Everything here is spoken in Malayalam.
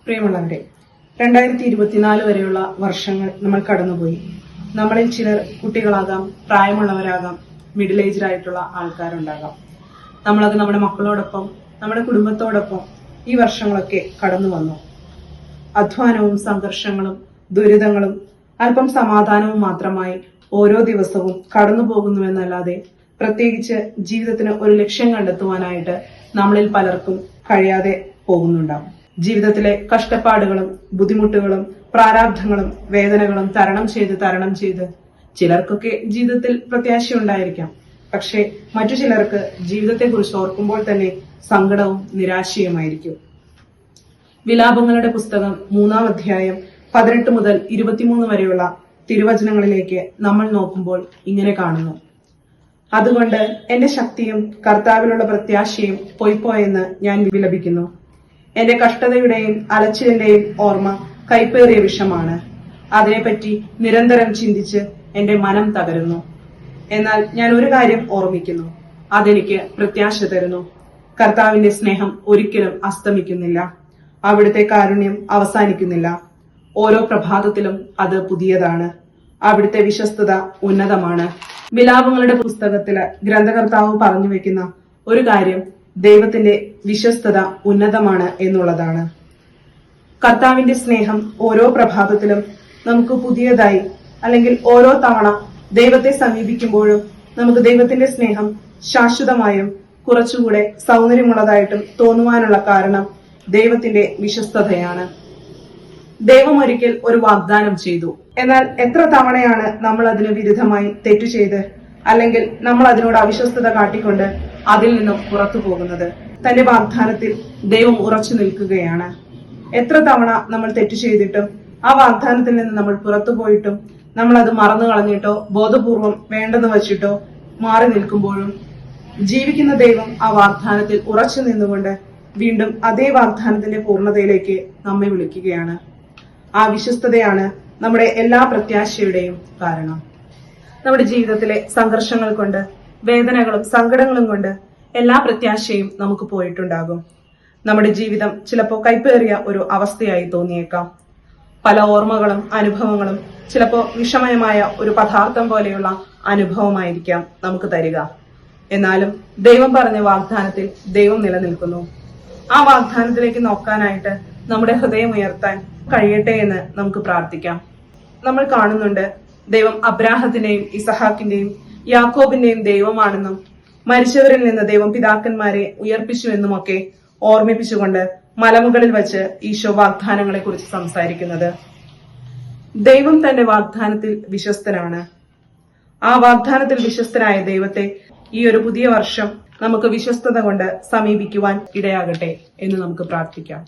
പ്രിയമുള്ളവരെ, 2024 വരെയുള്ള വർഷങ്ങൾ നമ്മൾ കടന്നുപോയി. നമ്മളിൽ ചിലർ കുട്ടികളാകാം, പ്രായമുള്ളവരാകാം, മിഡിൽ ഏജ്ഡ് ആയിട്ടുള്ള ആൾക്കാരുണ്ടാകാം. നമ്മളത് നമ്മുടെ മക്കളോടൊപ്പം, നമ്മുടെ കുടുംബത്തോടൊപ്പം ഈ വർഷങ്ങളൊക്കെ കടന്നു വന്നു. അധ്വാനവും സംഘർഷങ്ങളും ദുരിതങ്ങളും അല്പം സമാധാനവും മാത്രമായി ഓരോ ദിവസവും കടന്നു പോകുന്നുവെന്നല്ലാതെ പ്രത്യേകിച്ച് ജീവിതത്തിന് ഒരു ലക്ഷ്യം കണ്ടെത്തുവാനായിട്ട് നമ്മളിൽ പലർക്കും കഴിയാതെ പോകുന്നുണ്ടാവും. ജീവിതത്തിലെ കഷ്ടപ്പാടുകളും ബുദ്ധിമുട്ടുകളും പ്രാരാബ്ധങ്ങളും വേദനകളും തരണം ചെയ്ത് ചിലർക്കൊക്കെ ജീവിതത്തിൽ പ്രത്യാശയുണ്ടായിരിക്കാം. പക്ഷെ മറ്റു ചിലർക്ക് ജീവിതത്തെക്കുറിച്ച് ഓർക്കുമ്പോൾ തന്നെ സങ്കടവും നിരാശയുമായിരിക്കും. വിലാപങ്ങളുടെ പുസ്തകം 3-ാം അധ്യായം 18 മുതൽ 23 വരെയുള്ള തിരുവചനങ്ങളിലേക്ക് നമ്മൾ നോക്കുമ്പോൾ ഇങ്ങനെ കാണുന്നു: അതുകൊണ്ട് എന്റെ ശക്തിയും കർത്താവിലുള്ള പ്രത്യാശയും പൊയ്പോയെന്ന് ഞാൻ വിലപിക്കുന്നു. എന്റെ കഷ്ടതയുടെയും അലച്ചിലിന്റെയും ഓർമ്മ കൈപ്പേറിയ വിഷമാണ്. അതിനെപ്പറ്റി നിരന്തരം ചിന്തിച്ച് എന്റെ മനം തകരുന്നു. എന്നാൽ ഞാൻ ഒരു കാര്യം ഓർമ്മിക്കുന്നു, അതെനിക്ക് പ്രത്യാശ തരുന്നു. കർത്താവിന്റെ സ്നേഹം ഒരിക്കലും അസ്തമിക്കുന്നില്ല, അവിടുത്തെ കാരുണ്യം അവസാനിക്കുന്നില്ല. ഓരോ പ്രഭാതത്തിലും അത് പുതിയതാണ്. അവിടുത്തെ വിശ്വസ്തത ഉന്നതമാണ്. വിലാപങ്ങളുടെ പുസ്തകത്തില് ഗ്രന്ഥകർത്താവ് പറഞ്ഞു വെക്കുന്ന ഒരു കാര്യം ദൈവത്തിന്റെ വിശ്വസ്തത ഉന്നതമാണ് എന്നുള്ളതാണ്. കർത്താവിന്റെ സ്നേഹം ഓരോ പ്രഭാതത്തിലും നമുക്ക് പുതിയതായി, അല്ലെങ്കിൽ ഓരോ തവണ ദൈവത്തെ സമീപിക്കുമ്പോഴും നമുക്ക് ദൈവത്തിന്റെ സ്നേഹം ശാശ്വതമായും കുറച്ചുകൂടെ സൗന്ദര്യമുള്ളതായിട്ടും തോന്നുവാനുള്ള കാരണം ദൈവത്തിന്റെ വിശ്വസ്തതയാണ്. ദൈവം ഒരിക്കൽ ഒരു വാഗ്ദാനം ചെയ്തു. എന്നാൽ എത്ര തവണയാണ് നമ്മൾ അതിന് വിരുദ്ധമായി തെറ്റു ചെയ്ത്, അല്ലെങ്കിൽ നമ്മൾ അതിനോട് അവിശ്വസ്തത കാട്ടിക്കൊണ്ട് അതിൽ നിന്നും പുറത്തു പോകുന്നത്? തന്റെ വാഗ്ദാനത്തിൽ ദൈവം ഉറച്ചു നിൽക്കുകയാണ്. എത്ര തവണ നമ്മൾ തെറ്റു ചെയ്തിട്ടും ആ വാഗ്ദാനത്തിൽ നിന്ന് നമ്മൾ പുറത്തു പോയിട്ടും നമ്മൾ അത് മറന്നു കളഞ്ഞിട്ടോ ബോധപൂർവം വേണ്ടെന്ന് വച്ചിട്ടോ മാറി നിൽക്കുമ്പോഴും ജീവിക്കുന്ന ദൈവം ആ വാഗ്ദാനത്തിൽ ഉറച്ചു നിന്നുകൊണ്ട് വീണ്ടും അതേ വാഗ്ദാനത്തിന്റെ പൂർണ്ണതയിലേക്ക് നമ്മെ വിളിക്കുകയാണ്. ആ വിശ്വസ്തതയാണ് നമ്മുടെ എല്ലാ പ്രത്യാശയുടെയും കാരണം. നമ്മുടെ ജീവിതത്തിലെ സംഘർഷങ്ങൾ കൊണ്ട്, വേദനകളും സങ്കടങ്ങളും കൊണ്ട് എല്ലാ പ്രത്യാശയും നമുക്ക് പോയിട്ടുണ്ടാകും. നമ്മുടെ ജീവിതം ചിലപ്പോൾ കൈപ്പേറിയ ഒരു അവസ്ഥയായി തോന്നിയേക്കാം. പല ഓർമ്മകളും അനുഭവങ്ങളും ചിലപ്പോൾ വിഷമയമായ ഒരു പദാർത്ഥം പോലെയുള്ള അനുഭവമായിരിക്കാം നമുക്ക് തരിക. എന്നാലും ദൈവം പറഞ്ഞ വാഗ്ദാനത്തിൽ ദൈവം നിലനിൽക്കുന്നു. ആ വാഗ്ദാനത്തിലേക്ക് നോക്കാനായിട്ട് നമ്മുടെ ഹൃദയം ഉയർത്താൻ കഴിയട്ടെ എന്ന് നമുക്ക് പ്രാർത്ഥിക്കാം. നമ്മൾ കാണുന്നുണ്ട്, ദൈവം അബ്രാഹത്തിന്റെയും ഇസഹാക്കിന്റെയും യാക്കോബിന്റെയും ദൈവമാണെന്നും മരിച്ചവരിൽ നിന്ന് ദൈവം പിതാക്കന്മാരെ ഉയർപ്പിച്ചു എന്നുമൊക്കെ ഓർമ്മിപ്പിച്ചുകൊണ്ട് മലമുകളിൽ വച്ച് ഈശോ വാഗ്ദാനങ്ങളെ കുറിച്ച് സംസാരിക്കുന്നത്. ദൈവം തന്റെ വാഗ്ദാനത്തിൽ വിശ്വസ്തനാണ്. ആ വാഗ്ദാനത്തിൽ വിശ്വസ്തനായ ദൈവത്തെ ഈ ഒരു പുതിയ വർഷം നമുക്ക് വിശ്വസ്തത കൊണ്ട് സമീപിക്കുവാൻ ഇടയാകട്ടെ എന്ന് നമുക്ക് പ്രാർത്ഥിക്കാം.